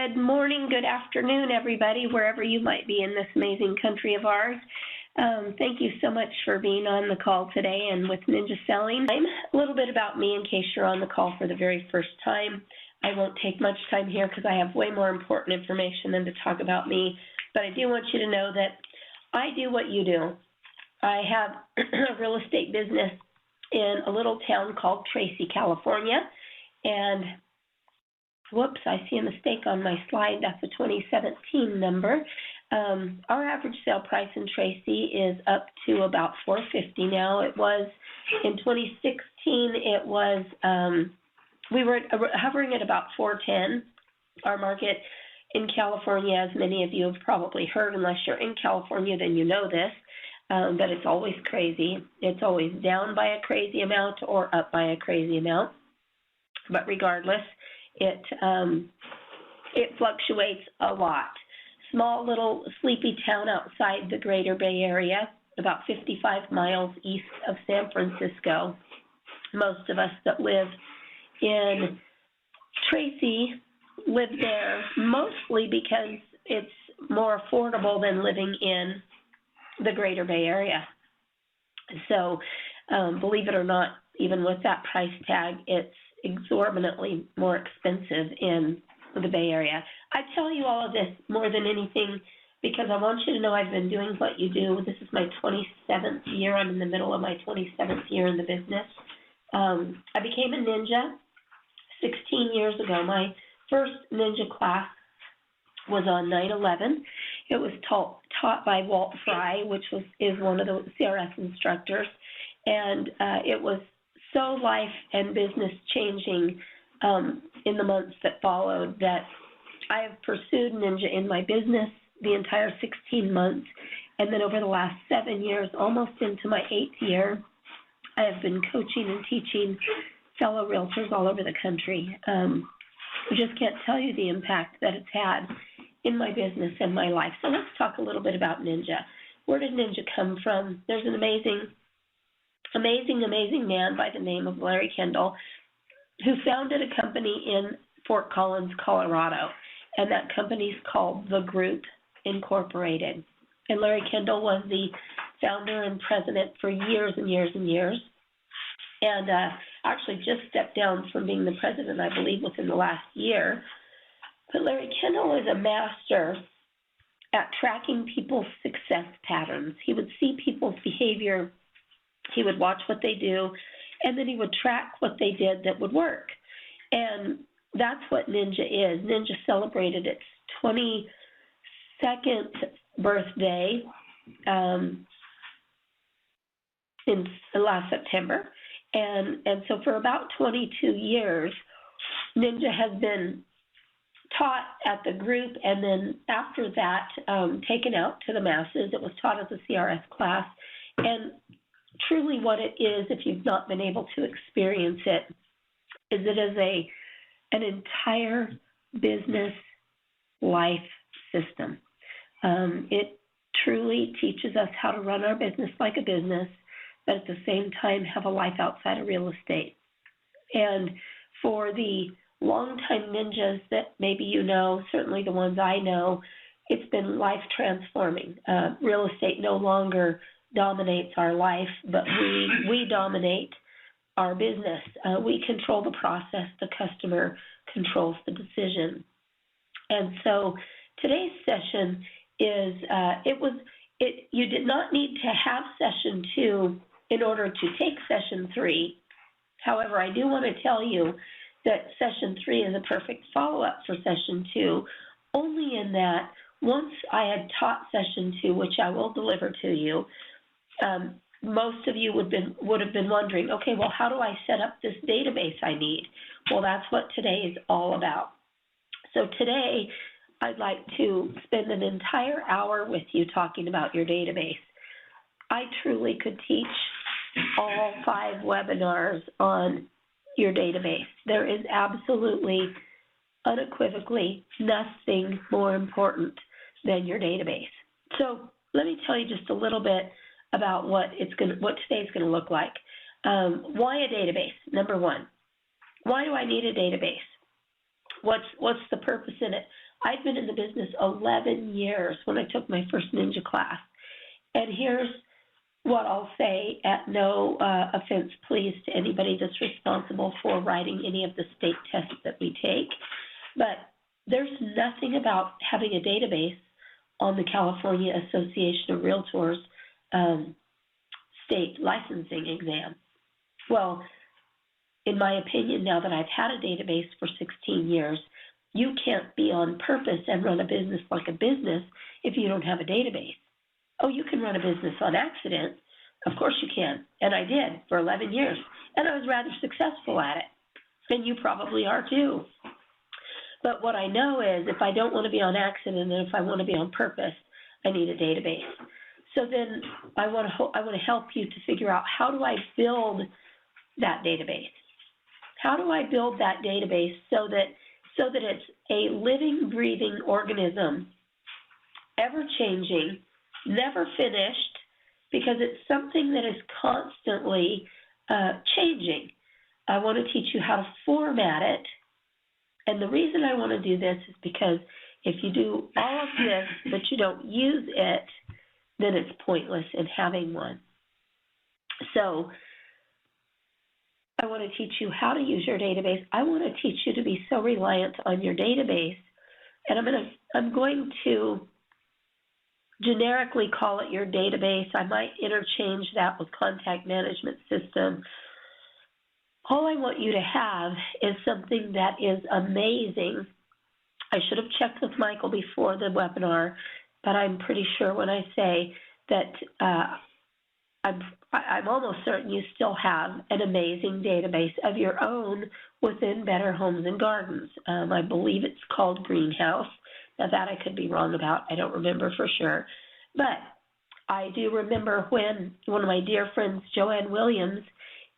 Good morning, good afternoon, everybody, wherever you might be in this amazing country of ours. Thank you so much for being on the call today and with Ninja Selling. A little bit about me in case you're on the call for the very first time. I won't take much time here because I have way more important information than to talk about me, but I do want you to know that I do what you do. I have a real estate business in a little town called Tracy, California, and whoops, I see a mistake on my slide. That's a 2017 number. Our average sale price in Tracy is up to about $450 now. It was in 2016. It was we were hovering at about $410. Our market in California, as many of you have probably heard, unless you're in California, then you know this, that it's always crazy. It's always down by a crazy amount or up by a crazy amount. But regardless, it fluctuates a lot. Small little sleepy town outside the Greater Bay Area, about 55 miles east of San Francisco. Most of us that live in Tracy live there mostly because it's more affordable than living in the Greater Bay Area. So believe it or not, even with that price tag, it's exorbitantly more expensive in the Bay Area. I tell you all of this more than anything because I want you to know I've been doing what you do. This is my 27th year. I'm in the middle of my 27th year in the business. I became a ninja 16 years ago. My first ninja class was on 9/11. It was taught by Walt Fry, which is one of the CRS instructors, and it was so life and business changing in the months that followed that I have pursued ninja in my business the entire 16 months, and then over the last 7 years, almost into my 8th year, I have been coaching and teaching fellow realtors all over the country. I just can't tell you the impact that it's had in my business and my life. So let's talk a little bit about ninja. Where did ninja come from? There's an amazing man by the name of Larry Kendall who founded a company in Fort Collins, Colorado, and that company's called The Group Incorporated. And Larry Kendall was the founder and president for years and years and years, and actually just stepped down from being the president, I believe, within the last year. But Larry Kendall is a master at tracking people's success patterns. He would see people's behavior, he would watch what they do, and then he would track what they did that would work. And that's what ninja is. Ninja celebrated its 22nd birthday in last September. And so for about 22 years, ninja has been taught at the group, and then after that, taken out to the masses. It was taught as a CRS class. And truly what it is, if you've not been able to experience it, is it is an entire business life system. It truly teaches us how to run our business like a business, but at the same time have a life outside of real estate. And for the longtime ninjas that maybe you know, certainly the ones I know, it's been life transforming. Real estate no longer dominates our life, but we dominate our business. We control the process. The customer controls the decision. And so today's session is, you did not need to have session 2 in order to take session 3. However, I do want to tell you that session 3 is a perfect follow-up for session 2, only in that once I had taught session 2, which I will deliver to you, most of you would have been wondering, okay, well, how do I set up this database I need? Well, that's what today is all about. So today, I'd like to spend an entire hour with you talking about your database. I truly could teach all 5 webinars on your database. There is absolutely, unequivocally, nothing more important than your database. So let me tell you just a little bit about what today's going to look like. Why a database? Number one, why do I need a database? What's the purpose in it? I'd been in the business 11 years when I took my first ninja class. And here's what I'll say, at no offense, please, to anybody that's responsible for writing any of the state tests that we take. But there's nothing about having a database on the California Association of Realtors state licensing exam. Well, in my opinion, now that I've had a database for 16 years, you can't be on purpose and run a business like a business if you don't have a database. Oh, you can run a business on accident. Of course you can. And I did for 11 years. And I was rather successful at it. And you probably are too. But what I know is if I don't want to be on accident and if I want to be on purpose, I need a database. So then I want to help you to figure out, how do I build that database? How do I build that database so that it's a living, breathing organism, ever-changing, never finished, because it's something that is constantly changing. I want to teach you how to format it. And the reason I want to do this is because if you do all of this but you don't use it, then it's pointless in having one. So I want to teach you how to use your database. I want to teach you to be so reliant on your database. And I'm going to generically call it your database. I might interchange that with contact management system. All I want you to have is something that is amazing. I should have checked with Michael before the webinar, but I'm pretty sure when I say that I'm almost certain you still have an amazing database of your own within Better Homes and Gardens. I believe it's called Greenhouse. Now that I could be wrong about. I don't remember for sure. But I do remember when one of my dear friends, Joanne Williams,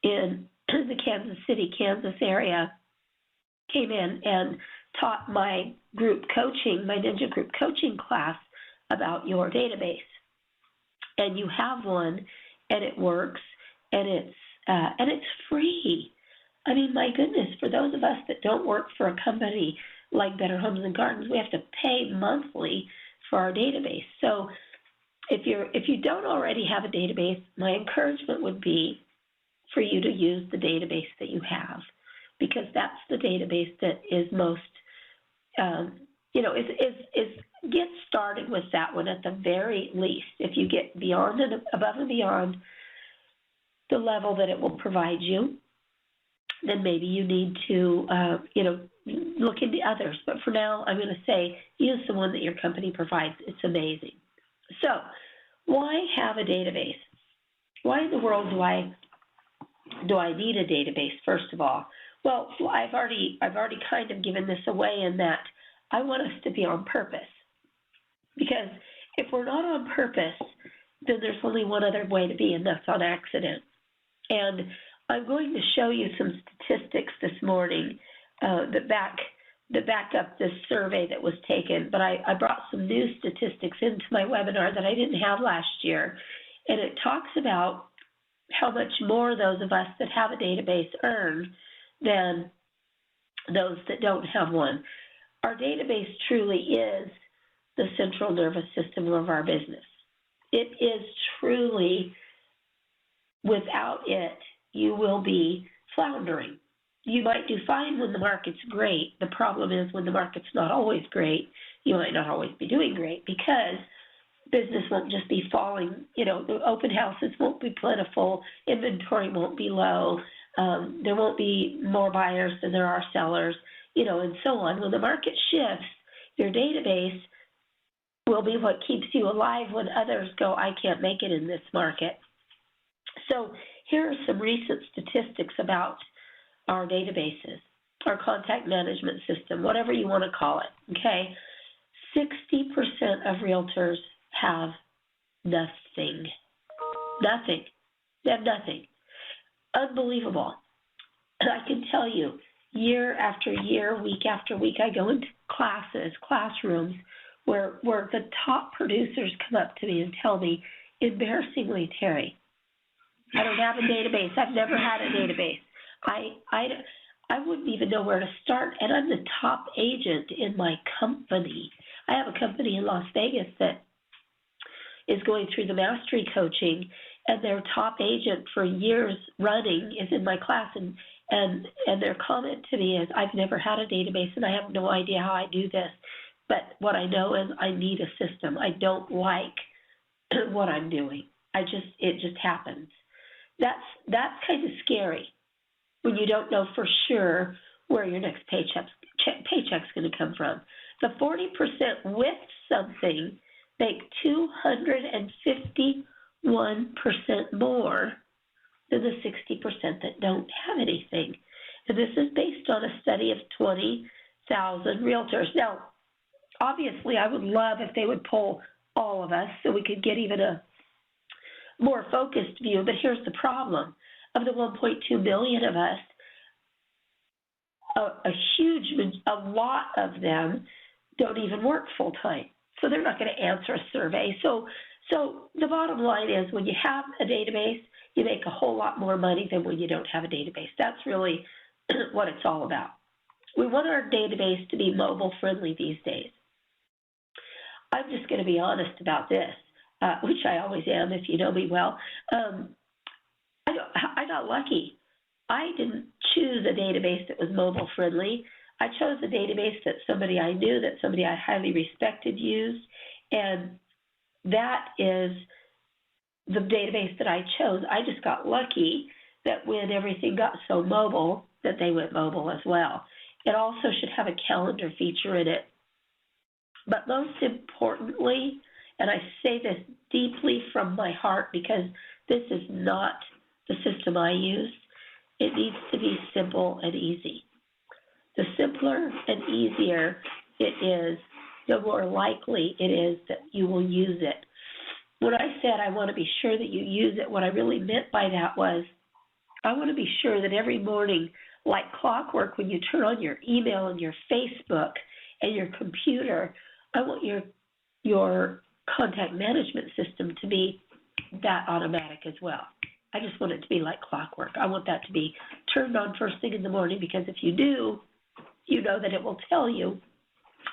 in the Kansas City, Kansas area, came in and taught my group coaching, my Ninja group coaching class about your database. And you have one, and it works, and it's free. I mean, my goodness, for those of us that don't work for a company like Better Homes and Gardens, we have to pay monthly for our database. So if you don't already have a database, my encouragement would be for you to use the database that you have, because that's the database that is most, get started with that one at the very least. If you get beyond and above and beyond the level that it will provide you, then maybe you need to, look into others. But for now, I'm going to say use the one that your company provides. It's amazing. So why have a database? Why in the world do I need a database, first of all? Well, I've already kind of given this away in that I want us to be on purpose. Because if we're not on purpose, then there's only one other way to be, and that's on accident. And I'm going to show you some statistics this morning that back up this survey that was taken. But I brought some new statistics into my webinar that I didn't have last year. And it talks about how much more those of us that have a database earn than those that don't have one. Our database truly is the central nervous system of our business. It is truly, without it, you will be floundering. You might do fine when the market's great. The problem is when the market's not always great, you might not always be doing great, because business won't just be falling. The open houses won't be plentiful. Inventory won't be low. There won't be more buyers than there are sellers, and so on. When the market shifts, your database will be what keeps you alive when others go, I can't make it in this market. So here are some recent statistics about our databases, our contact management system, whatever you want to call it, okay? 60% of realtors have nothing. Nothing. They have nothing. Unbelievable. And I can tell you, year after year, week after week, I go into classrooms, where the top producers come up to me and tell me, embarrassingly, Terry, I don't have a database. I've never had a database. I wouldn't even know where to start. And I'm the top agent in my company. I have a company in Las Vegas that is going through the mastery coaching, and their top agent for years running is in my class, and their comment to me is, I've never had a database and I have no idea how I do this, but what I know is I need a system. I don't like what I'm doing. It just happens. That's kind of scary when you don't know for sure where your next paycheck's going to come from. The 40% with something make 251% more than the 60% that don't have anything. And this is based on a study of 20,000 realtors. Now, obviously, I would love if they would poll all of us so we could get even a more focused view, but here's the problem. Of the 1.2 million of us, a lot of them don't even work full-time. So they're not going to answer a survey. So the bottom line is, when you have a database, you make a whole lot more money than when you don't have a database. That's really what it's all about. We want our database to be mobile-friendly these days. I'm just going to be honest about this, which I always am if you know me well. I got lucky. I didn't choose a database that was mobile-friendly. I chose a database that somebody I knew, that somebody I highly respected used, and that is the database that I chose. I just got lucky that when everything got so mobile, that they went mobile as well. It also should have a calendar feature in it. But most importantly, and I say this deeply from my heart because this is not the system I use, it needs to be simple and easy. The simpler and easier it is, the more likely it is that you will use it. When I said I want to be sure that you use it, what I really meant by that was, I want to be sure that every morning, like clockwork, when you turn on your email and your Facebook and your computer, I want your contact management system to be that automatic as well. I just want it to be like clockwork. I want that to be turned on first thing in the morning, because if you do, you know that it will tell you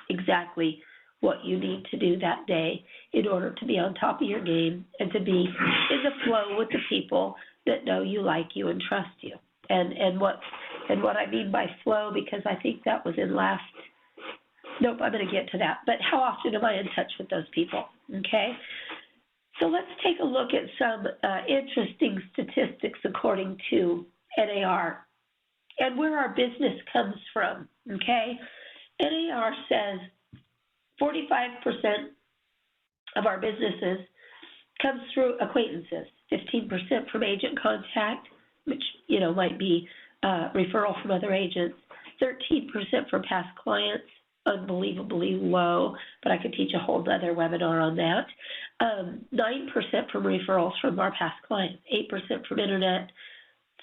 exactly what you need to do that day in order to be on top of your game and to be in the flow with the people that know you, like you, and trust you. And what I mean by flow, because I think that was in last, nope, I'm going to get to that. But how often am I in touch with those people? Okay. So let's take a look at some interesting statistics according to NAR and where our business comes from, okay? NAR says 45% of our businesses comes through acquaintances, 15% from agent contact, which, might be referral from other agents, 13% from past clients, unbelievably low, but I could teach a whole other webinar on that. 9% from referrals from our past clients, 8% from internet,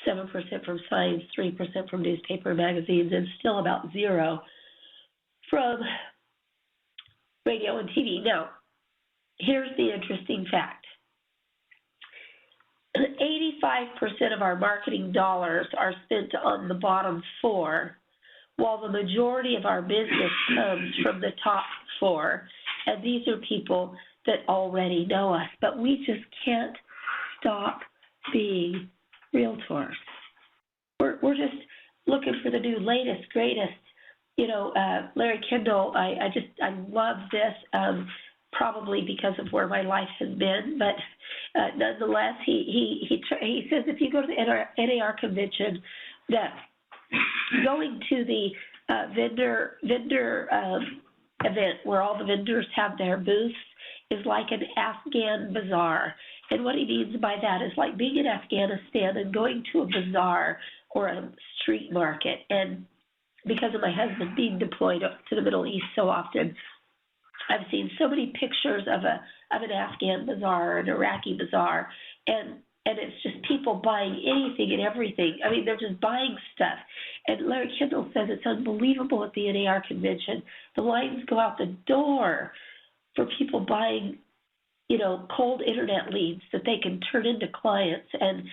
7% from signs, 3% from newspaper and magazines, and still about 0 from radio and TV. Now, here's the interesting fact. 85% of our marketing dollars are spent on the bottom 4, while the majority of our business comes from the top 4. And these are people that already know us, but we just can't stop being realtors. We're just looking for the new, latest, greatest. Larry Kendall, I love this, probably because of where my life has been, but nonetheless, he says if you go to the NAR convention, that going to the vendor event where all the vendors have their booths is like an Afghan bazaar. And what he means by that is like being in Afghanistan and going to a bazaar or a street market. And because of my husband being deployed to the Middle East so often, I've seen so many pictures of an Afghan bazaar, an Iraqi bazaar, and it's just people buying anything and everything. I mean, they're just buying stuff. And Larry Kendall says it's unbelievable at the NAR convention. The lines go out the door for people buying, cold internet leads that they can turn into clients. And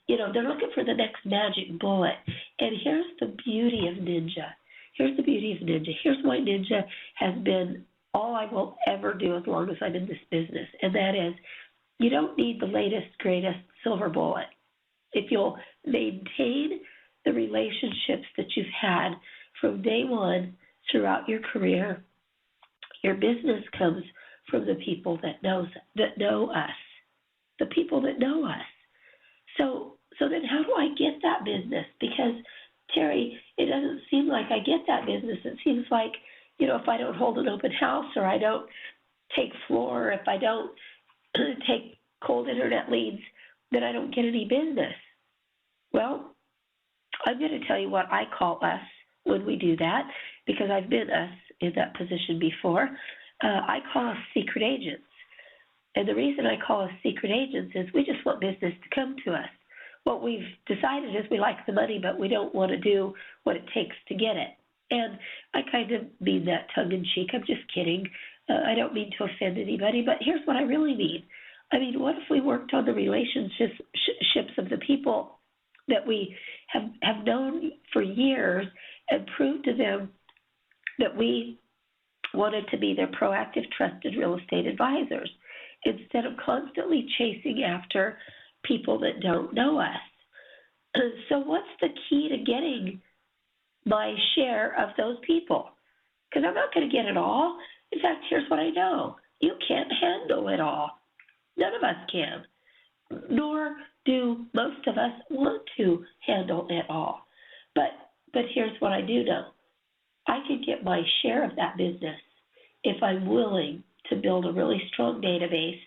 they're looking for the next magic bullet. And here's the beauty of Ninja. Here's the beauty of Ninja. Here's why Ninja has been all I will ever do as long as I'm in this business. And that is, you don't need the latest, greatest silver bullet. If you'll maintain the relationships that you've had from day one throughout your career, your business comes from the people that know us, the people that know us. So then how do I get that business? Because, Terry, it doesn't seem like I get that business. It seems like, if I don't hold an open house, or I don't take floor, if I don't take cold internet leads, then I don't get any business. Well, I'm going to tell you what I call us when we do that, because I've been us in that position before. I call us secret agents. And the reason I call us secret agents is we just want business to come to us. What we've decided is we like the money, but we don't want to do what it takes to get it. And I kind of mean that tongue-in-cheek. I'm just kidding. I don't mean to offend anybody, but here's what I really mean. I mean, what if we worked on the relationships of the people that we have known for years and proved to them that we wanted to be their proactive, trusted real estate advisors instead of constantly chasing after people that don't know us. So what's the key to getting my share of those people? Because I'm not going to get it all. In fact, here's what I know. You can't handle it all. None of us can, nor do most of us want to handle it all. But here's what I do know. I can get my share of that business if I'm willing to build a really strong database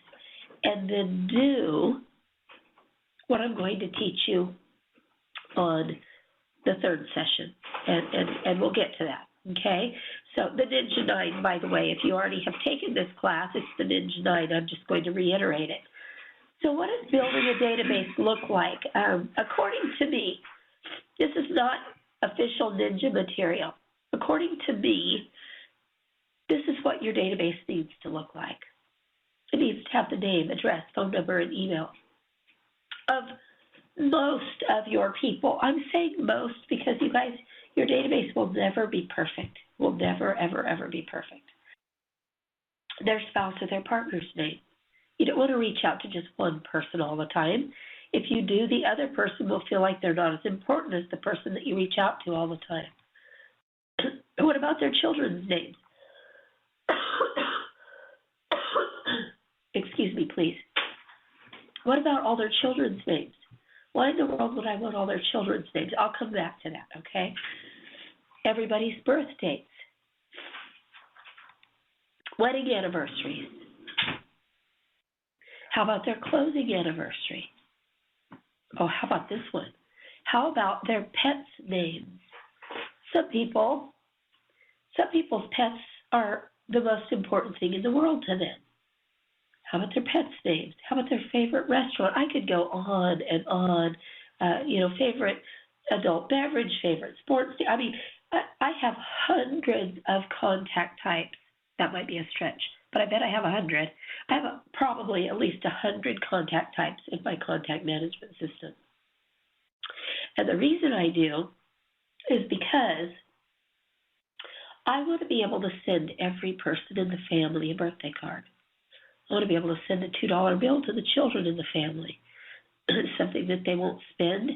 and then do what I'm going to teach you on the third session, and we'll get to that, okay? So the Ninja 9, by the way, if you already have taken this class, it's the Ninja 9. I'm just going to reiterate it. So what does building a database look like? According to me, this is not official Ninja material. According to me, this is what your database needs to look like. It needs to have the name, address, phone number, and email of most of your people. I'm saying most because, you guys, your database will never be perfect. Will never, ever, ever be perfect. Their spouse or their partner's name. You don't want to reach out to just one person all the time. If you do, the other person will feel like they're not as important as the person that you reach out to all the time. What about their children's names? Excuse me, please. What about all their children's names? Why in the world would I want all their children's names? I'll come back to that, okay? Everybody's birth dates. Wedding anniversaries. How about their closing anniversary? Oh, how about this one? How about their pets' names? Some people's pets are the most important thing in the world to them. How about their pets' names? How about their favorite restaurant? I could go on and on. Favorite adult beverage, favorite sports. I mean, I have hundreds of contact types. That might be a stretch, but I bet I have 100. I have probably at least 100 contact types in my contact management system. And the reason I do is because I want to be able to send every person in the family a birthday card. I want to be able to send a $2 bill to the children in the family, something that they won't spend,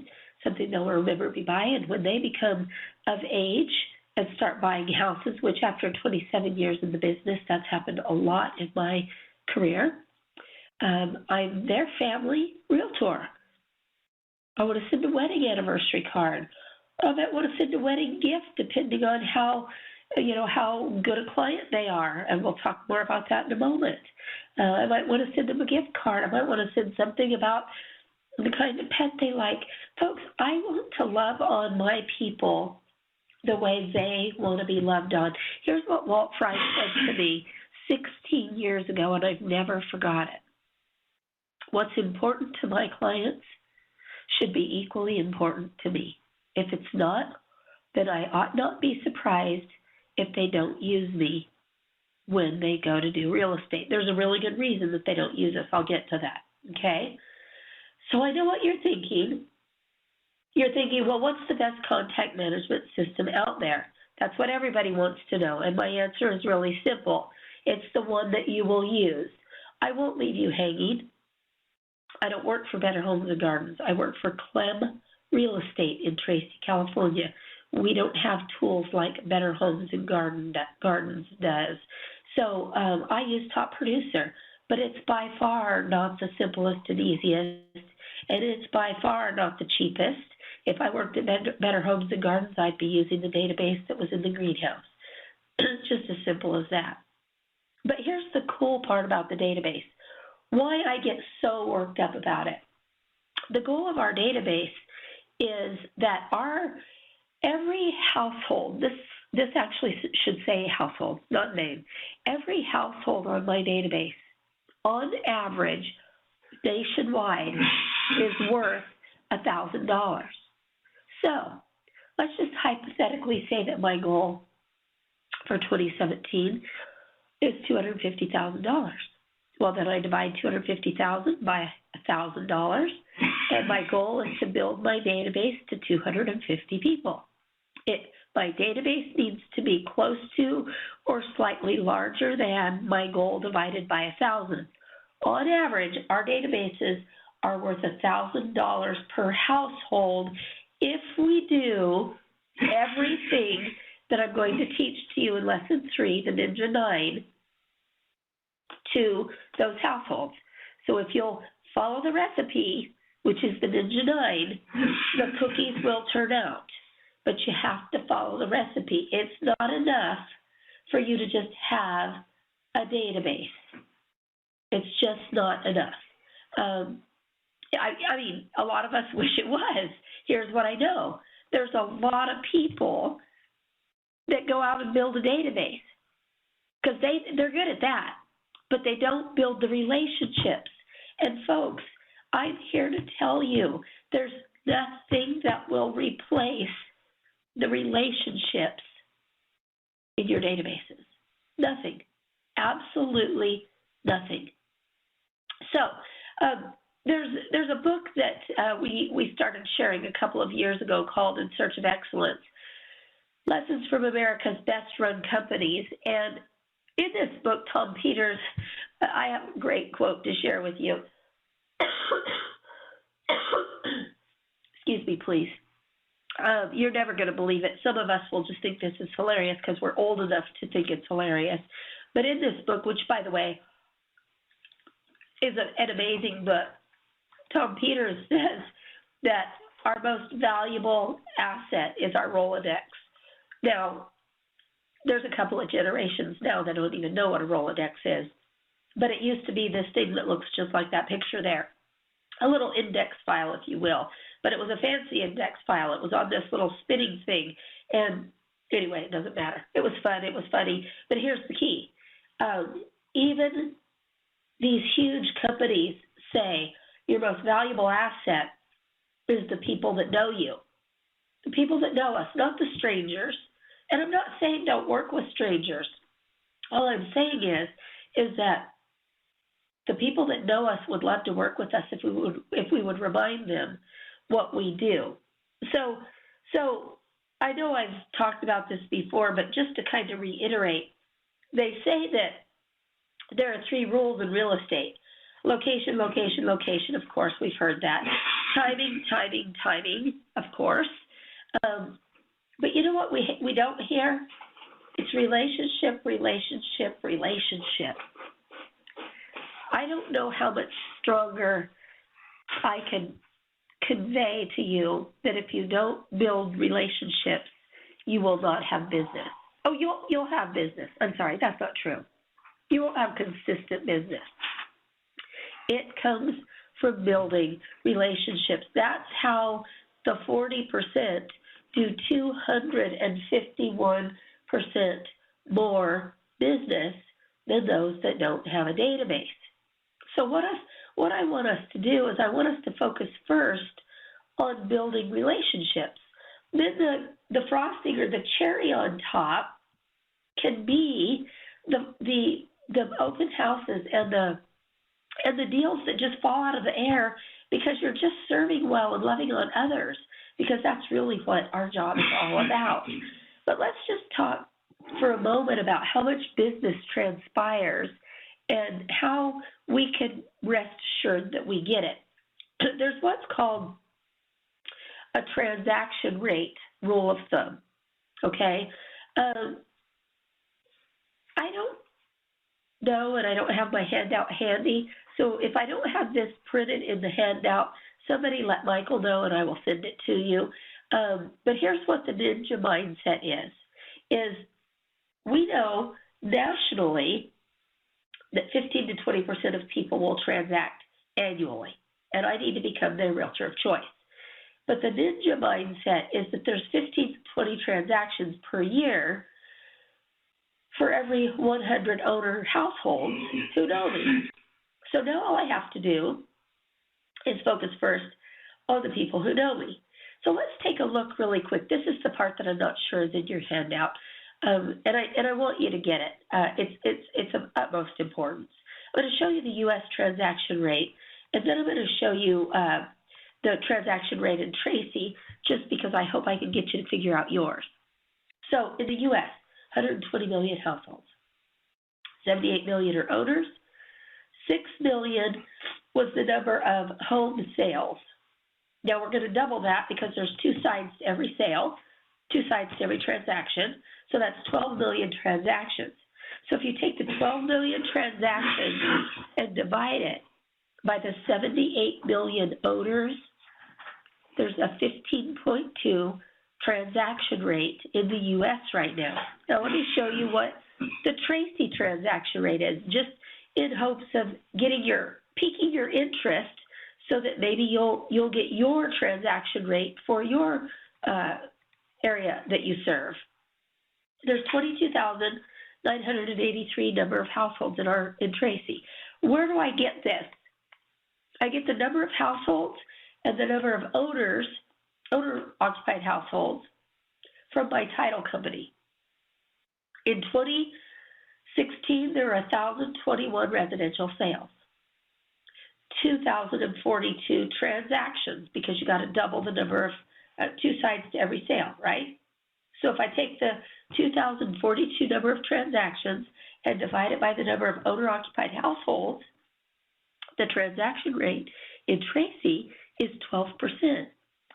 something they'll remember me by. And when they become of age and start buying houses, which after 27 years in the business, that's happened a lot in my career, I'm their family realtor. I want to send a wedding anniversary card. I might want to send a wedding gift depending on how good a client they are, and we'll talk more about that in a moment. I might want to send them a gift card. I might want to send something about the kind of pet they like. Folks, I want to love on my people the way they want to be loved on. Here's what Walt Fry said to me 16 years ago, and I've never forgot it. What's important to my clients should be equally important to me. If it's not, then I ought not be surprised if they don't use me when they go to do real estate. There's a really good reason that they don't use us. I'll get to that, okay? So I know what you're thinking. You're thinking, well, what's the best contact management system out there? That's what everybody wants to know. And my answer is really simple. It's the one that you will use. I won't leave you hanging. I don't work for Better Homes and Gardens. I work for Clem Real Estate in Tracy, California. We don't have tools like Better Homes and Gardens does. So I use Top Producer, but it's by far not the simplest and easiest, and it's by far not the cheapest. If I worked at Better Homes and Gardens, I'd be using the database that was in the greenhouse. Just as simple as that. But here's the cool part about the database. Why I get so worked up about it. The goal of our database is that every household, this actually should say household, not name. Every household on my database, on average, nationwide, is worth $1,000. So let's just hypothetically say that my goal for 2017 is $250,000. Well, then I divide $250,000 by $1,000, and my goal is to build my database to 250 people. My database needs to be close to or slightly larger than my goal divided by 1,000. On average, our databases are worth $1,000 per household if we do everything that I'm going to teach to you in Lesson 3, the Ninja 9, to those households. So if you'll follow the recipe, which is the Ninja 9, the cookies will turn out. But you have to follow the recipe. It's not enough for you to just have a database. It's just not enough. I mean, a lot of us wish it was. Here's what I know. There's a lot of people that go out and build a database because they're good at that, but they don't build the relationships. And folks, I'm here to tell you there's nothing that will replace the relationships in your databases. Nothing. Absolutely nothing. So there's a book that we started sharing a couple of years ago called In Search of Excellence, Lessons from America's Best Run Companies. And in this book, Tom Peters, I have a great quote to share with you. Excuse me, please. You're never going to believe it. Some of us will just think this is hilarious because we're old enough to think it's hilarious. But in this book, which, by the way, is an amazing book, Tom Peters says that our most valuable asset is our Rolodex. Now, there's a couple of generations now that don't even know what a Rolodex is. But it used to be this thing that looks just like that picture there. A little index file, if you will. But it was a fancy index file. It was on this little spinning thing. And anyway, it doesn't matter. It was fun. It was funny. But here's the key. Even these huge companies say your most valuable asset is the people that know you. The people that know us, not the strangers. And I'm not saying don't work with strangers. All I'm saying is that the people that know us would love to work with us if we would remind them what we do. So I know I've talked about this before, but just to kind of reiterate, they say that there are 3 rules in real estate. Location, location, location, of course, we've heard that. Timing, timing, timing, of course. But you know what we don't hear? It's relationship, relationship, relationship. I don't know how much stronger I can convey to you that if you don't build relationships, you will not have business. Oh, you'll have business. I'm sorry, that's not true. You won't have consistent business. It comes from building relationships. That's how the 40% do 251% more business than those that don't have a database. So what I want us to do is I want us to focus first on building relationships. Then the frosting or the cherry on top can be the open houses and the deals that just fall out of the air because you're just serving well and loving on others. because that's really what our job is all about. But let's just talk for a moment about how much business transpires and how we can rest assured that we get it. There's what's called a transaction rate rule of thumb, okay? I don't know, and I don't have my handout handy, so if I don't have this printed in the handout, somebody let Michael know and I will send it to you. But here's what the ninja mindset is we know nationally that 15 to 20% of people will transact annually, and I need to become their realtor of choice. But the ninja mindset is that there's 15 to 20 transactions per year for every 100 owner households who know me. So now all I have to do is focus first on the people who know me. So let's take a look really quick. This is the part that I'm not sure is in your handout, and I want you to get it. It's of utmost importance. I'm going to show you the U.S. transaction rate, and then I'm going to show you the transaction rate in Tracy, just because I hope I can get you to figure out yours. So in the U.S., 120 million households, 78 million are owners, 6 million was the number of home sales. Now we're going to double that because there's two sides to every sale, two sides to every transaction, so that's 12 million transactions. So if you take the 12 million transactions and divide it by the 78 million owners, there's a 15.2 transaction rate in the U.S. right now. Now let me show you what the Tracy transaction rate is, just in hopes of piquing your interest so that maybe you'll get your transaction rate for your area that you serve. There's 22,983 number of households in Tracy. Where do I get this? I get the number of households and the number of owner-occupied households from my title company. In 2016, there were 1,021 residential sales, 2,042 transactions, because you got to double the number of two sides to every sale, right? So if I take the 2,042 number of transactions and divide it by the number of owner-occupied households, the transaction rate in Tracy is 12%,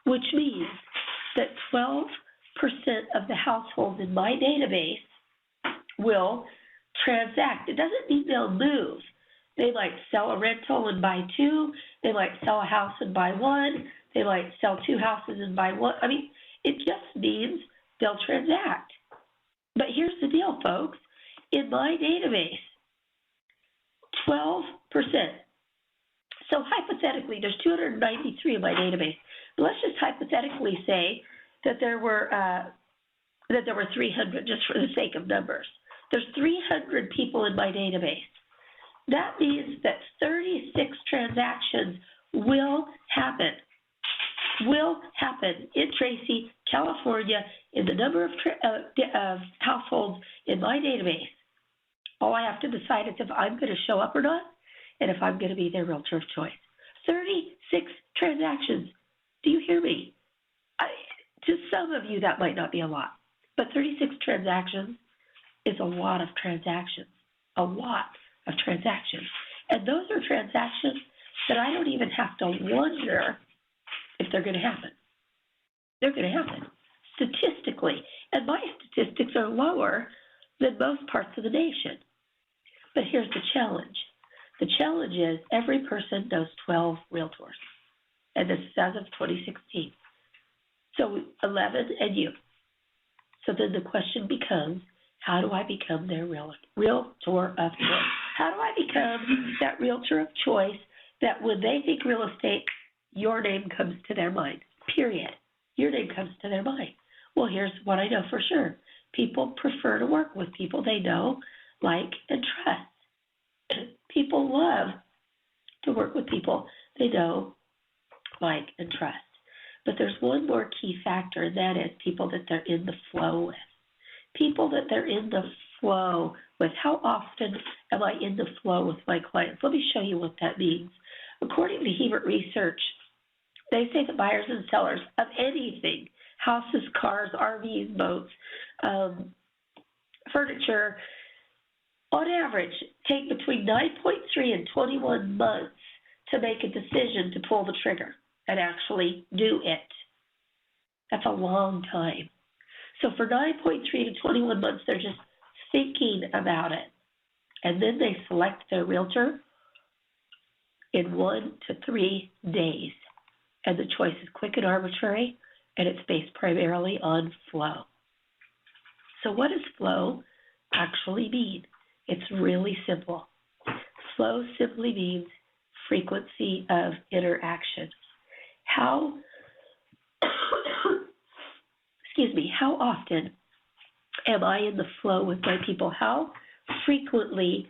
which means that 12% of the households in my database will transact. It doesn't mean they'll move. They might sell a rental and buy two. They might sell a house and buy one. They might sell two houses and buy one. I mean, it just means they'll transact. But here's the deal, folks. In my database, 12%. So hypothetically, there's 293 in my database. But let's just hypothetically say that there were 300, just for the sake of numbers. There's 300 people in my database. That means that 36 transactions will happen in Tracy, California, in the number of households in my database. All I have to decide is if I'm going to show up or not, and if I'm going to be their realtor of choice. 36 transactions. Do you hear me? To some of you, that might not be a lot, but 36 transactions is a lot of transactions, a lot of transactions. And those are transactions that I don't even have to wonder if they're going to happen. They're going to happen statistically. And my statistics are lower than most parts of the nation. But here's the challenge. The challenge is every person knows 12 realtors. And this is as of 2016. So 11 and you. So then the question becomes, how do I become their realtor of choice? How do I become that realtor of choice that when they think real estate, your name comes to their mind, period. Your name comes to their mind. Well, here's what I know for sure. People prefer to work with people they know, like, and trust. People love to work with people they know, like, and trust. But there's one more key factor, and that is people that they're in the flow with. People that they're in the flow with. How often am I in the flow with my clients? Let me show you what that means. According to Hebert Research, They say that buyers and sellers of anything, houses, cars, RVs, boats, furniture, on average, take between 9.3 and 21 months to make a decision to pull the trigger and actually do it. That's a long time. So for 9.3 to 21 months, they're just thinking about it. And then they select their realtor in 1 to 3 days. And the choice is quick and arbitrary, and it's based primarily on flow. So what does flow actually mean? It's really simple. Flow simply means frequency of interaction. How how often am I in the flow with my people? How frequently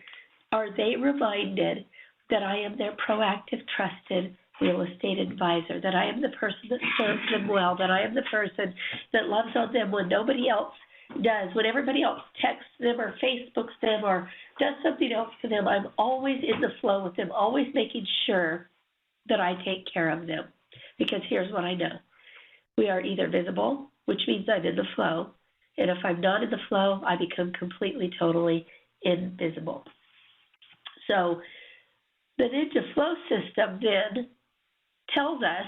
are they reminded that I am their proactive, trusted real estate advisor, that I am the person that serves them well, that I am the person that loves on them when nobody else does, when everybody else texts them or Facebooks them or does something else to them? I'm always in the flow with them, always making sure that I take care of them. Because here's what I know. We are either visible, which means I'm in the flow, and if I'm not in the flow, I become completely, totally invisible. So the Ninja Flow system then tells us,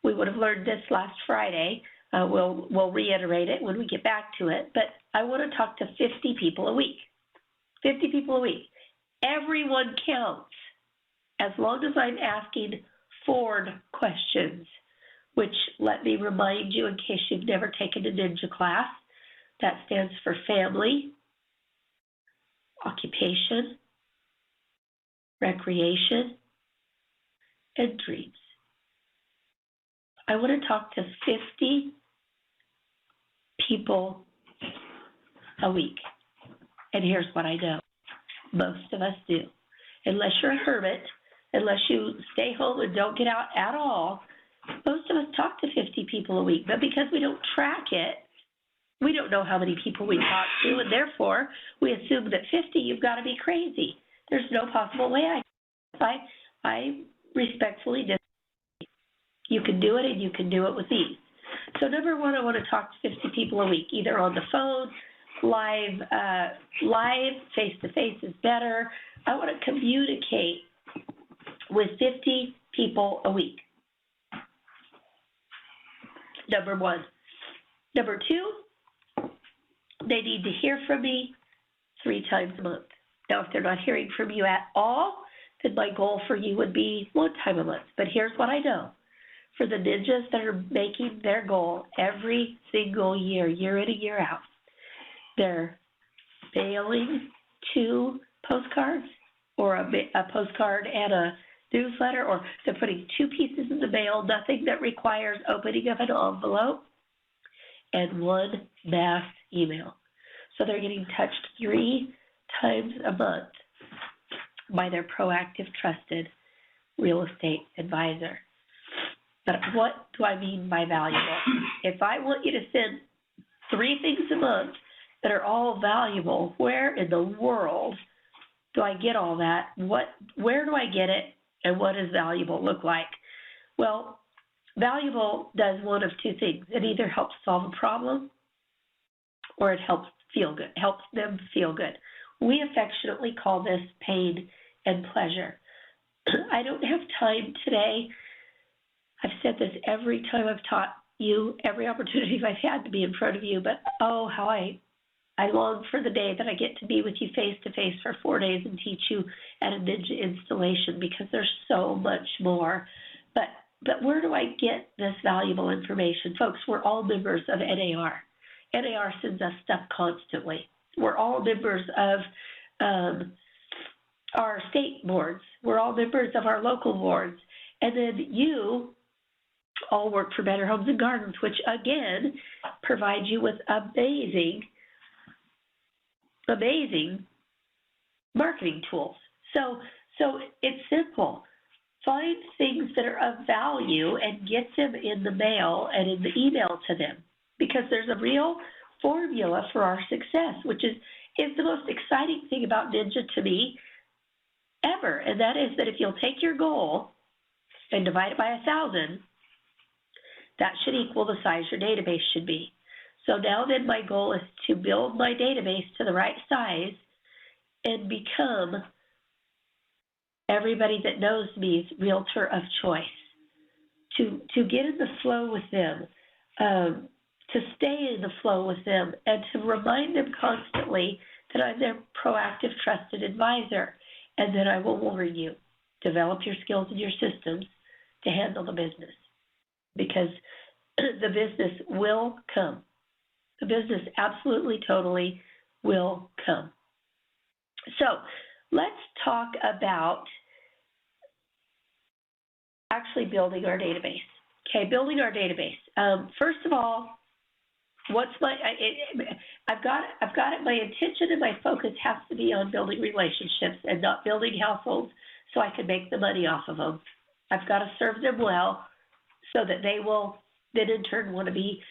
we would have learned this last Friday, we'll reiterate it when we get back to it, but I want to talk to 50 people a week. 50 people a week. Everyone counts as long as I'm asking Ford questions, which, let me remind you in case you've never taken a Ninja class, that stands for family, occupation, recreation, and dreams. I want to talk to 50 people a week. And here's what I know. Most of us do. Unless you're a hermit, unless you stay home and don't get out at all, most of us talk to 50 people a week. But because we don't track it, we don't know how many people we talk to, and therefore we assume that 50, you've got to be crazy. There's no possible way I respectfully disagree. You can do it, and you can do it with ease. So number one, I want to talk to 50 people a week, either on the phone, live, face-to-face is better. I want to communicate with 50 people a week. Number one. Number two, they need to hear from me 3 times a month. Now, if they're not hearing from you at all, then my goal for you would be 1 time a month. But here's what I know. For the ninjas that are making their goal every single year, year in and year out, they're mailing 2 postcards or a postcard and a newsletter, or they're putting 2 pieces in the mail, nothing that requires opening of an envelope, and 1 mass email. So they're getting touched 3 times a month by their proactive, trusted real estate advisor. But what do I mean by valuable? If I want you to send 3 things a month that are all valuable, where in the world do I get all that? Where do I get it? And what does valuable look like? Well, valuable does one of 2 things. It either helps solve a problem or it helps them feel good. We affectionately call this pain and pleasure. I don't have time today. I've said this every time I've taught you, every opportunity I've had to be in front of you, but oh, how I long for the day that I get to be with you face-to-face for 4 days and teach you at a Ninja installation, because there's so much more. But where do I get this valuable information? Folks, we're all members of NAR. NAR sends us stuff constantly. We're all members of our state boards. We're all members of our local boards. And then you all work for Better Homes and Gardens, which, again, provides you with amazing marketing tools. So it's simple. Find things that are of value and get them in the mail and in the email to them, because there's a real formula for our success, which is the most exciting thing about Ninja to me ever, and that is that if you'll take your goal and divide it by 1,000, That should equal the size your database should be. So now then my goal is to build my database to the right size and become everybody that knows me's realtor of choice. To get in the flow with them, to stay in the flow with them, and to remind them constantly that I'm their proactive, trusted advisor, and that I will warn you. Develop your skills and your systems to handle the business, because the business will come. The business absolutely, totally will come. So let's talk about actually building our database. Okay, building our database. First of all, I've got it. My intention and my focus has to be on building relationships and not building households so I can make the money off of them. I've got to serve them well so that they will then in turn want to be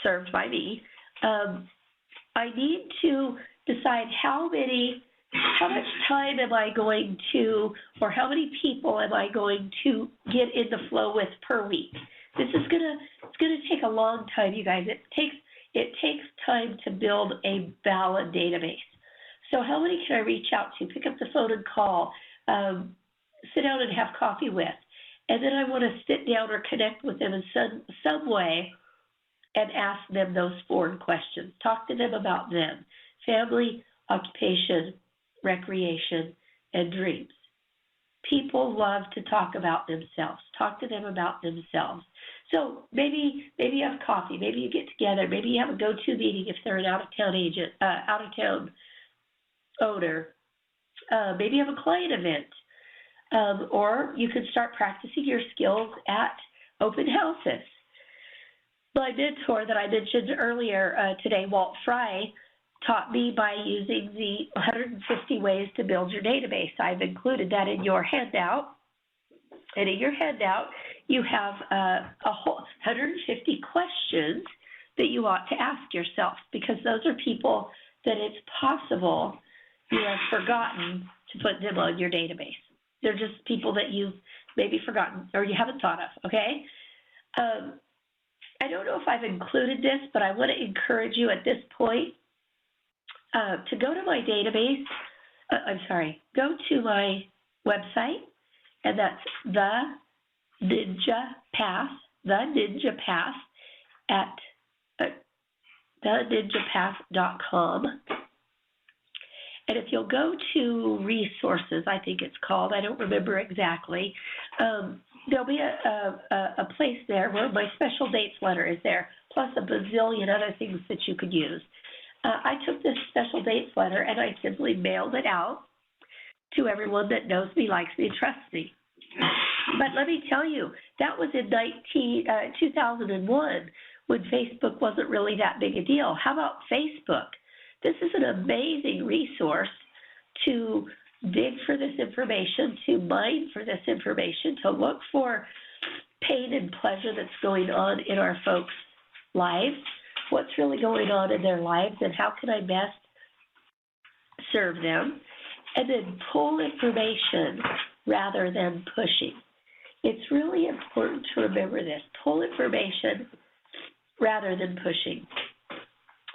served by me. I need to decide how much time am I going to, or how many people am I going to get in the flow with per week? It's gonna take a long time, you guys. It takes time to build a valid database. So how many can I reach out to, pick up the phone and call, sit down and have coffee with? And then I want to sit down or connect with them in some way and ask them those 4 questions. Talk to them about them: family, occupation, recreation, and dreams. People love to talk about themselves. Talk to them about themselves. So maybe you have coffee, maybe you get together, maybe you have a go-to meeting if they're an out-of-town agent, out-of-town owner. Maybe you have a client event, or you can start practicing your skills at open houses. My mentor that I mentioned earlier today, Walt Fry, taught me by using the 150 ways to build your database. I've included that in your handout. And in your handout, you have a whole 150 questions that you ought to ask yourself, because those are people that it's possible you have forgotten to put them on your database. They're just people that you've maybe forgotten or you haven't thought of, okay? I don't know if I've included this, but I want to encourage you at this point to go to my database. Go to my website, and that's the Ninja Path at theninjapath.com. And if you'll go to resources, I think it's called, I don't remember exactly, there'll be a place there where my special dates letter is there, plus a bazillion other things that you could use. I took this special dates letter and I simply mailed it out to everyone that knows me, likes me, and trusts me. But let me tell you, that was in 2001 when Facebook wasn't really that big a deal. How about Facebook? This is an amazing resource to dig for this information, to mine for this information, to look for pain and pleasure that's going on in our folks' lives, what's really going on in their lives, and how can I best serve them, and then pull information rather than pushing. It's really important to remember this. Pull information rather than pushing.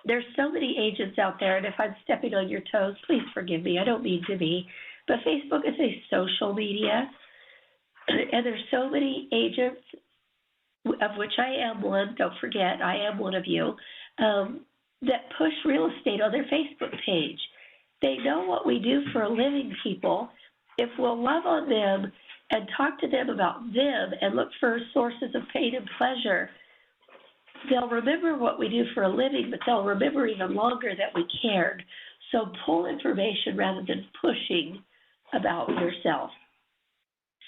There's so many agents out there, and if I'm stepping on your toes, please forgive me. I don't mean to be. But Facebook is a social media, and there's so many agents, of which I am one, don't forget, I am one of you, that push real estate on their Facebook page. They know what we do for a living, people. If we'll love on them and talk to them about them and look for sources of pain and pleasure, they'll remember what we do for a living, but they'll remember even longer that we cared. So pull information rather than pushing about yourself.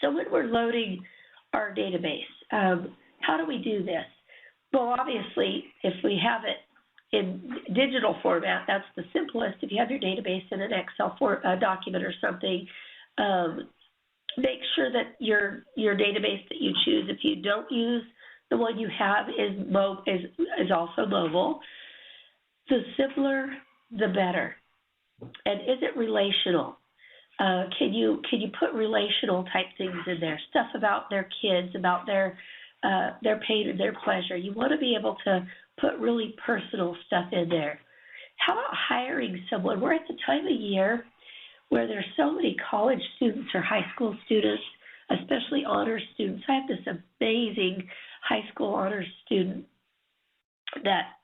So when we're loading our database, how do we do this? Well, obviously, if we have it in digital format, that's the simplest. If you have your database in an Excel document or something, make sure that your database that you choose, if you don't use the one you have, is also mobile. The simpler, the better. And is it relational? Can you put relational type things in there? Stuff about their kids, about their their pain and their pleasure. You want to be able to put really personal stuff in there. How about hiring someone? We're at the time of year where there's so many college students or high school students, especially honors students. I have this amazing high school honors student that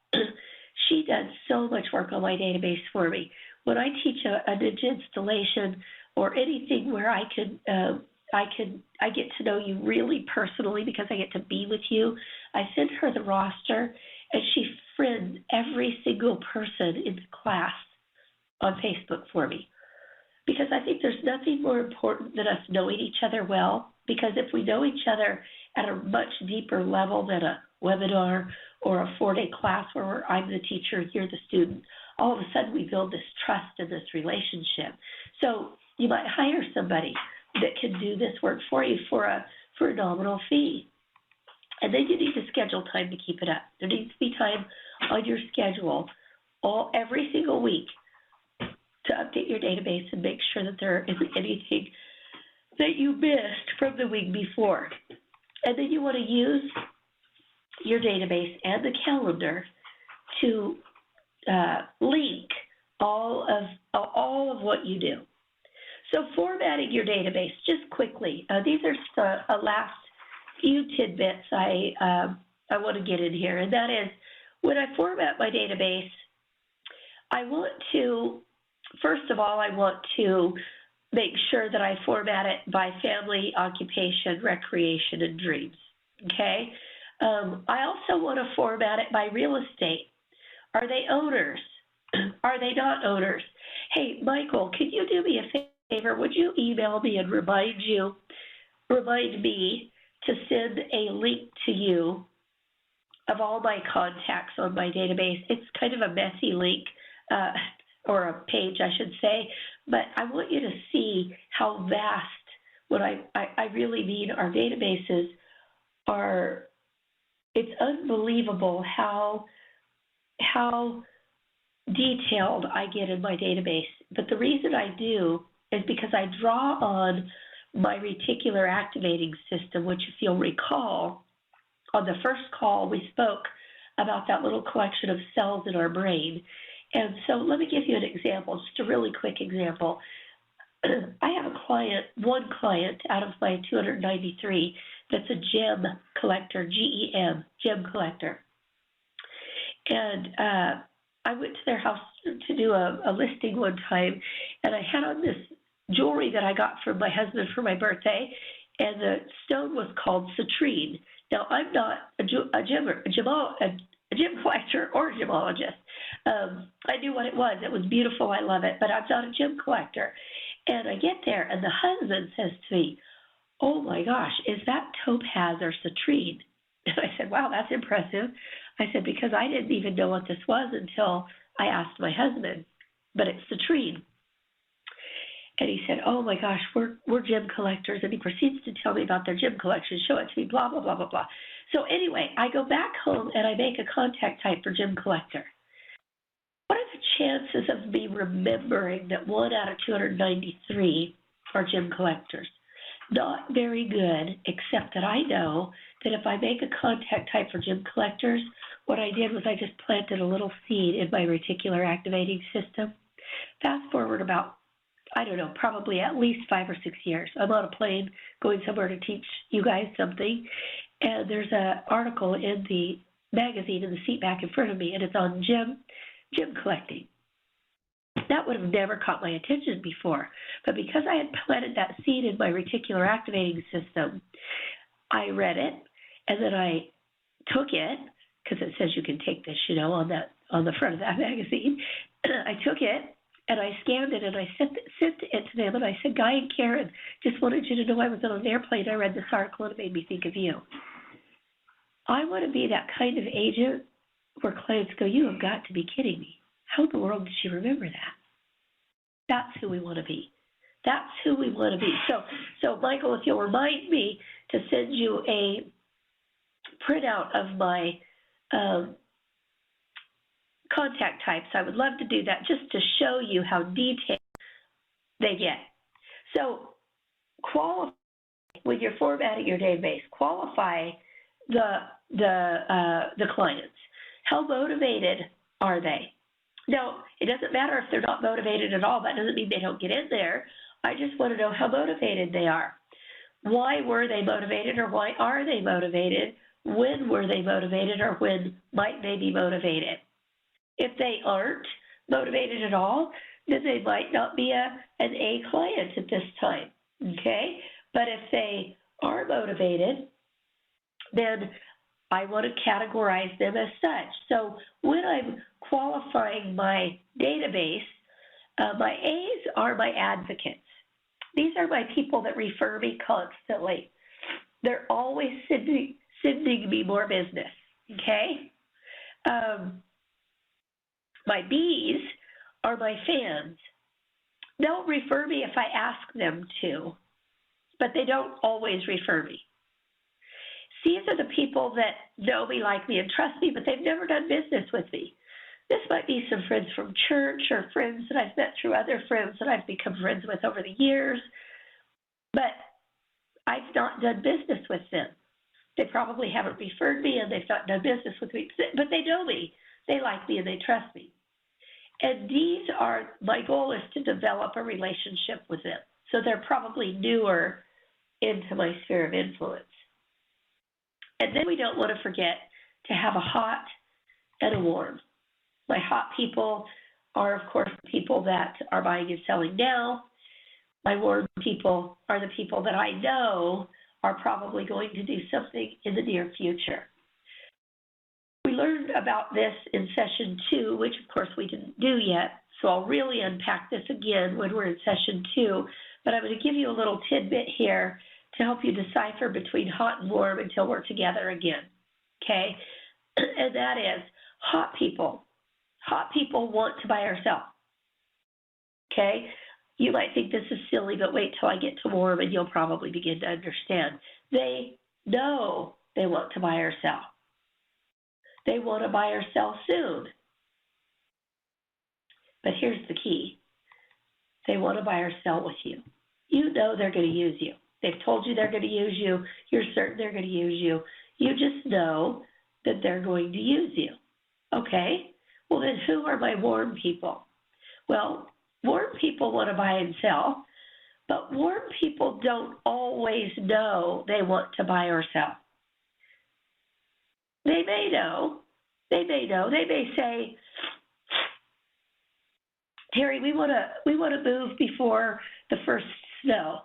she does so much work on my database for me. When I teach a Ninja installation or anything where I get to know you really personally because I get to be with you, I send her the roster and she friends every single person in the class on Facebook for me. Because I think there's nothing more important than us knowing each other well, because if we know each other at a much deeper level than a webinar or a 4-day class where I'm the teacher and you're the student, all of a sudden we build this trust and this relationship. So you might hire somebody that can do this work for you for a nominal fee. And then you need to schedule time to keep it up. There needs to be time on your schedule every single week to update your database and make sure that there isn't anything that you missed from the week before. And then you want to use your database and the calendar to link all of what you do. So formatting your database, just quickly, these are the last few tidbits I want to get in here, and that is when I format my database, first of all, I want to make sure that I format it by family, occupation, recreation, and dreams, okay? I also want to format it by real estate. Are they owners? Are they not owners? Hey, Michael, can you do me a favor? Would you email me and remind me to send a link to you of all my contacts on my database? It's kind of a messy link, or a page, I should say, but I want you to see how vast, what I really mean, our databases are. It's unbelievable how detailed I get in my database. But the reason I do is because I draw on my reticular activating system, which, if you'll recall, on the first call we spoke about that little collection of cells in our brain. And so let me give you an example, just a really quick example. I have one client out of my 293 that's a gem collector, GEM, gem collector. And I went to their house to do a listing one time, and I had on this jewelry that I got from my husband for my birthday, and the stone was called citrine. Now, I'm not a gem collector or a gemologist. I knew what it was. It was beautiful. I love it, but I'm not a gem collector. And I get there, and the husband says to me, "Oh, my gosh, is that topaz or citrine?" And I said, "Wow, that's impressive." I said, because I didn't even know what this was until I asked my husband, but it's citrine. And he said, "Oh, my gosh, we're gem collectors." And he proceeds to tell me about their gem collection, show it to me, blah, blah, blah, blah, blah. So anyway, I go back home, and I make a contact type for gem collector. What are the chances of me remembering that 1 out of 293 are gem collectors? Not very good, except that I know that if I make a contact type for gem collectors, what I did was I just planted a little seed in my reticular activating system. Fast forward about, I don't know, probably at least 5 or 6 years. I'm on a plane going somewhere to teach you guys something, and there's an article in the magazine in the seat back in front of me, and it's on gem collecting. That would have never caught my attention before, but because I had planted that seed in my reticular activating system, I read it, and then I took it, because it says you can take this, on the front of that magazine. I took it, and I scanned it, and I sent it to them, and I said, "Guy and Karen, just wanted you to know I was on an airplane. I read this article, and it made me think of you." I want to be that kind of agent where clients go, "You have got to be kidding me. How in the world did she remember that?" That's who we want to be. That's who we want to be. So Michael, if you'll remind me to send you a printout of my contact types, I would love to do that just to show you how detailed they get. So qualify, when you're formatting your database, qualify the clients. How motivated are they? Now, it doesn't matter if they're not motivated at all. That doesn't mean they don't get in there. I just want to know how motivated they are. Why were they motivated, or why are they motivated? When were they motivated, or when might they be motivated? If they aren't motivated at all, then they might not be an A client at this time, okay? But if they are motivated, then I want to categorize them as such. So when I'm qualifying my database, my A's are my advocates. These are my people that refer me constantly. They're always sending me more business, okay? My B's are my fans. They'll refer me if I ask them to, but they don't always refer me. C's are the people that know me, like me, and trust me, but they've never done business with me. This might be some friends from church or friends that I've met through other friends that I've become friends with over the years, but I've not done business with them. They probably haven't referred me, and they've not done business with me, but they know me. They like me, and they trust me. And these are, my goal is to develop a relationship with them. So they're probably newer into my sphere of influence. And then we don't want to forget to have a hot and a warm. My hot people are, of course, the people that are buying and selling now. My warm people are the people that I know are probably going to do something in the near future. We learned about this in session 2, which of course we didn't do yet, so I'll really unpack this again when we're in session 2, but I'm going to give you a little tidbit here to help you decipher between hot and warm until we're together again, okay? And that is, hot people want to buy or sell, okay? You might think this is silly, but wait till I get to warm and you'll probably begin to understand. They know they want to buy or sell. They want to buy or sell soon. But here's the key. They want to buy or sell with you. You know they're going to use you. They've told you they're going to use you. You're certain they're going to use you. You just know that they're going to use you. Okay? Well, then who are my warm people? Well, warm people want to buy and sell, but warm people don't always know they want to buy or sell. They may know. They may say, Terry, we want to move before the first snow.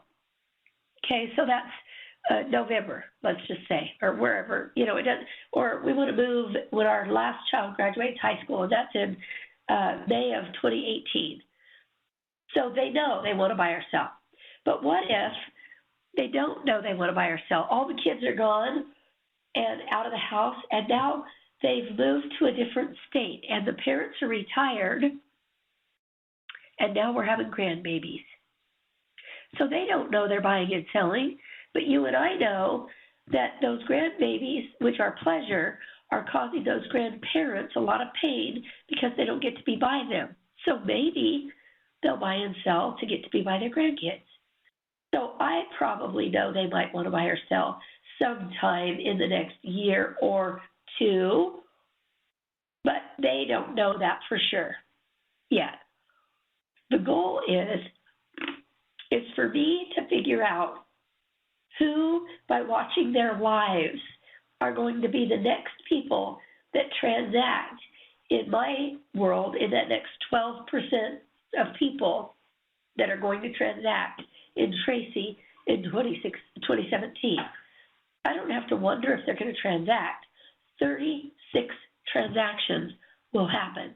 Okay, so that's November, let's just say, or wherever, it doesn't, or we want to move when our last child graduates high school, and that's in May of 2018. So they know they want to buy or sell. But what if they don't know they want to buy or sell? All the kids are gone and out of the house, and now they've moved to a different state, and the parents are retired, and now we're having grandbabies. So they don't know they're buying and selling, but you and I know that those grandbabies, which are pleasure, are causing those grandparents a lot of pain because they don't get to be by them. So maybe they'll buy and sell to get to be by their grandkids. So I probably know they might want to buy or sell sometime in the next year or two, but they don't know that for sure yet. The goal is for me to figure out who, by watching their lives, are going to be the next people that transact in my world, in that next 12% of people that are going to transact in Tracy in 2017. I don't have to wonder if they're going to transact. 36 transactions will happen.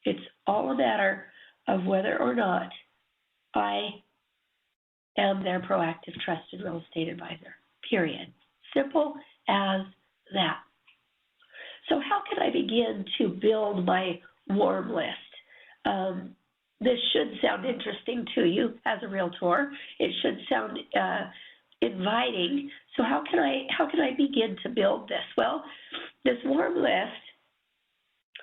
It's all a matter of whether or not I am their proactive, trusted real estate advisor, period. Simple as that. So how can I begin to build my warm list? This should sound interesting to you as a realtor. It should sound inviting. So how can I begin to build this? Well, this warm list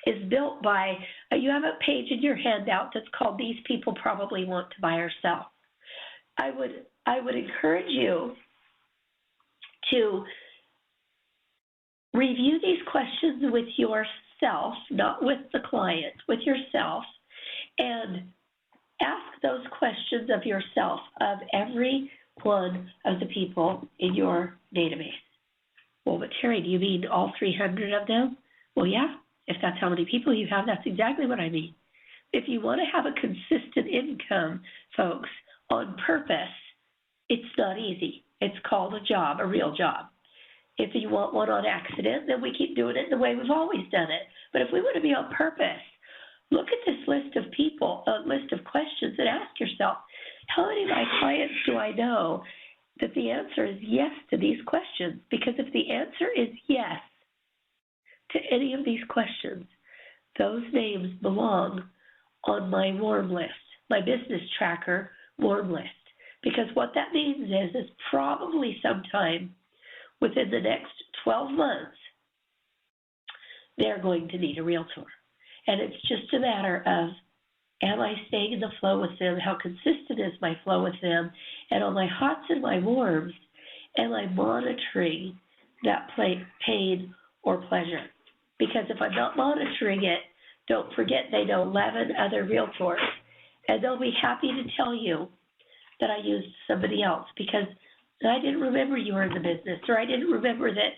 is built by, you have a page in your handout that's called These People Probably Want to Buy or Sell. I would encourage you to review these questions with yourself, not with the client, with yourself, and ask those questions of yourself, of every one of the people in your database. Well, but Terry, do you mean all 300 of them? Well, yeah, if that's how many people you have, that's exactly what I mean. If you want to have a consistent income, folks, on purpose, it's not easy. It's called a job, a real job. If you want one on accident, then we keep doing it the way we've always done it. But if we want to be on purpose, look at this list of people, a list of questions, and ask yourself, how many of my clients do I know that the answer is yes to these questions? Because if the answer is yes to any of these questions, those names belong on my warm list, my business tracker warm list. Because what that means is probably sometime within the next 12 months, they're going to need a realtor. And it's just a matter of, am I staying in the flow with them? How consistent is my flow with them? And on my hots and my warms, am I monitoring that pain or pleasure? Because if I'm not monitoring it, don't forget they know 11 other realtors, and they'll be happy to tell you that I used somebody else because I didn't remember you were in the business, or I didn't remember that,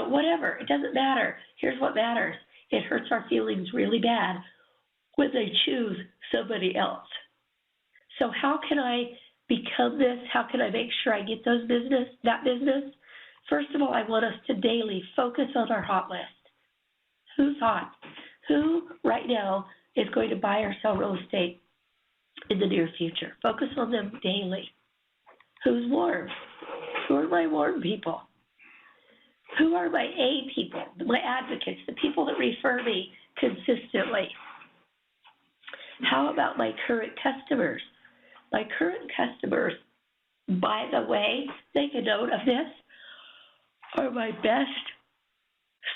whatever. It doesn't matter. Here's what matters. It hurts our feelings really bad when they choose somebody else. So how can I become this? How can I make sure I get that business? First of all, I want us to daily focus on our hot list. Who's hot? Who right now is going to buy or sell real estate in the near future? Focus on them daily. Who's warm? Who are my warm people? Who are my A people, my advocates, the people that refer me consistently? How about my current customers? My current customers, by the way, make a note of this, are my best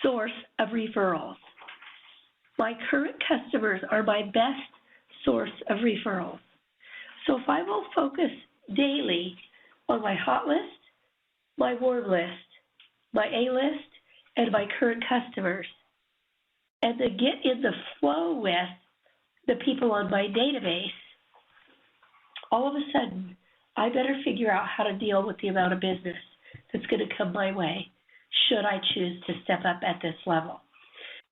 source of referrals. My current customers are my best source of referrals. So if I will focus daily on my hot list, my warm list, my A list, and my current customers, and then get in the flow with the people on my database, all of a sudden, I better figure out how to deal with the amount of business that's going to come my way should I choose to step up at this level.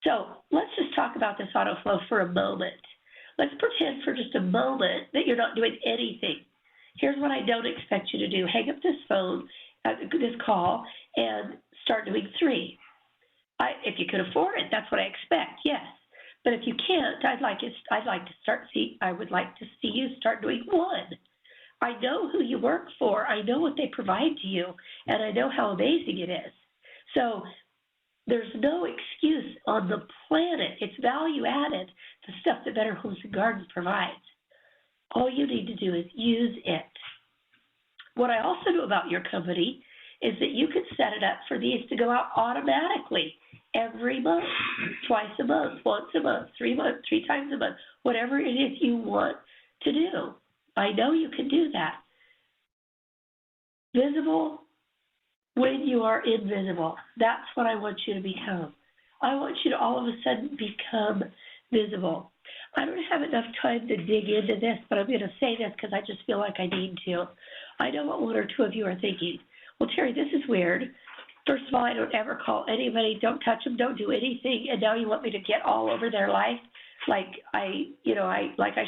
So let's just talk about this auto flow for a moment. Let's pretend for just a moment that you're not doing anything. Here's what I don't expect you to do. Hang up this phone, this call, and start doing 3. If you could afford it, that's what I expect, yes. But if you can't, I would like to see you start doing 1. I know who you work for. I know what they provide to you, and I know how amazing it is. So there's no excuse on the planet. It's value added, the stuff that Better Homes and Gardens provides. All you need to do is use it. What I also know about your company is that you can set it up for these to go out automatically every month, twice a month, once a month, 3 times a month, whatever it is you want to do. I know you can do that. Visible when you are invisible. That's what I want you to become. I want you to all of a sudden become visible. I don't have enough time to dig into this, but I'm going to say this because I just feel like I need to. I know what 1 or 2 of you are thinking. Well, Terry, this is weird. First of all, I don't ever call anybody, don't touch them, don't do anything, and now you want me to get all over their life like I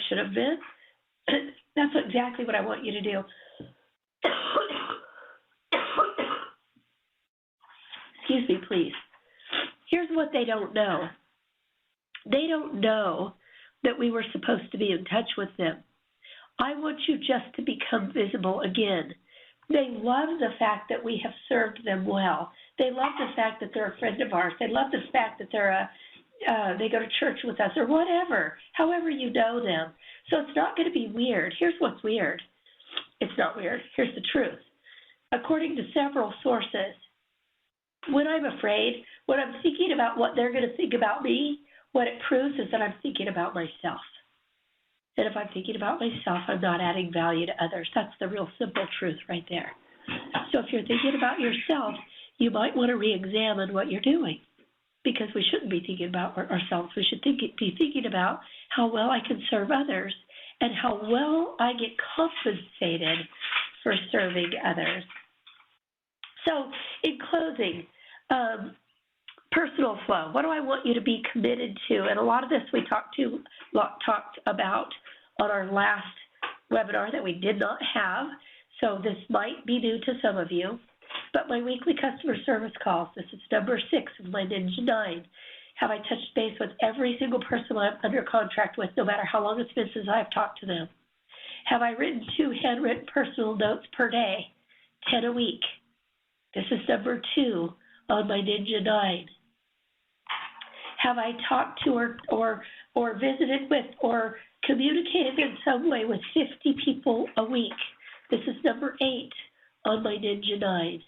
should have been? That's exactly what I want you to do. Excuse me, please. Here's what they don't know. They don't know that we were supposed to be in touch with them. I want you just to become visible again. They love the fact that we have served them well. They love the fact that they're a friend of ours. They love the fact that they go to church with us or whatever, however you know them. So it's not going to be weird. Here's what's weird. It's not weird. Here's the truth. According to several sources, when I'm afraid, when I'm thinking about what they're going to think about me, what it proves is that I'm thinking about myself. And if I'm thinking about myself, I'm not adding value to others. That's the real simple truth right there. So if you're thinking about yourself, you might want to re-examine what you're doing. because we shouldn't be thinking about ourselves. We should be thinking about how well I can serve others and how well I get compensated for serving others. So in closing, personal flow. What do I want you to be committed to? And a lot of this we talked about on our last webinar that we did not have. So this might be new to some of you. But my weekly customer service calls, this is number 6 of my Ninja 9. Have I touched base with every single person I'm under contract with, no matter how long it's been since I've talked to them? Have I written 2 handwritten personal notes per day, 10 a week? This is number 2 on my Ninja 9. Have I talked to or visited with or communicated in some way with 50 people a week? This is number 8 on my Ninja 9.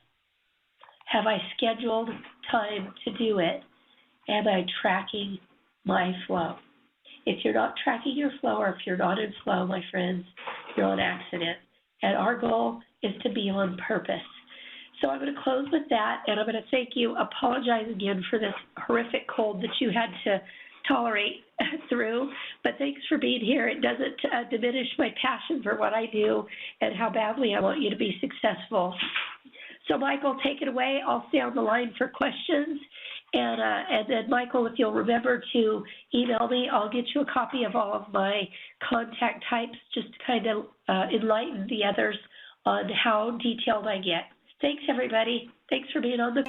Have I scheduled time to do it? Am I tracking my flow? If you're not tracking your flow, or if you're not in flow, my friends, you're on accident. And our goal is to be on purpose. So I'm going to close with that, and I'm going to thank you. Apologize again for this horrific cold that you had to tolerate through, but thanks for being here. It doesn't diminish my passion for what I do and how badly I want you to be successful. So Michael, take it away. I'll stay on the line for questions. And then, Michael, if you'll remember to email me, I'll get you a copy of all of my contact types just to kind of enlighten the others on how detailed I get. Thanks, everybody. Thanks for being on the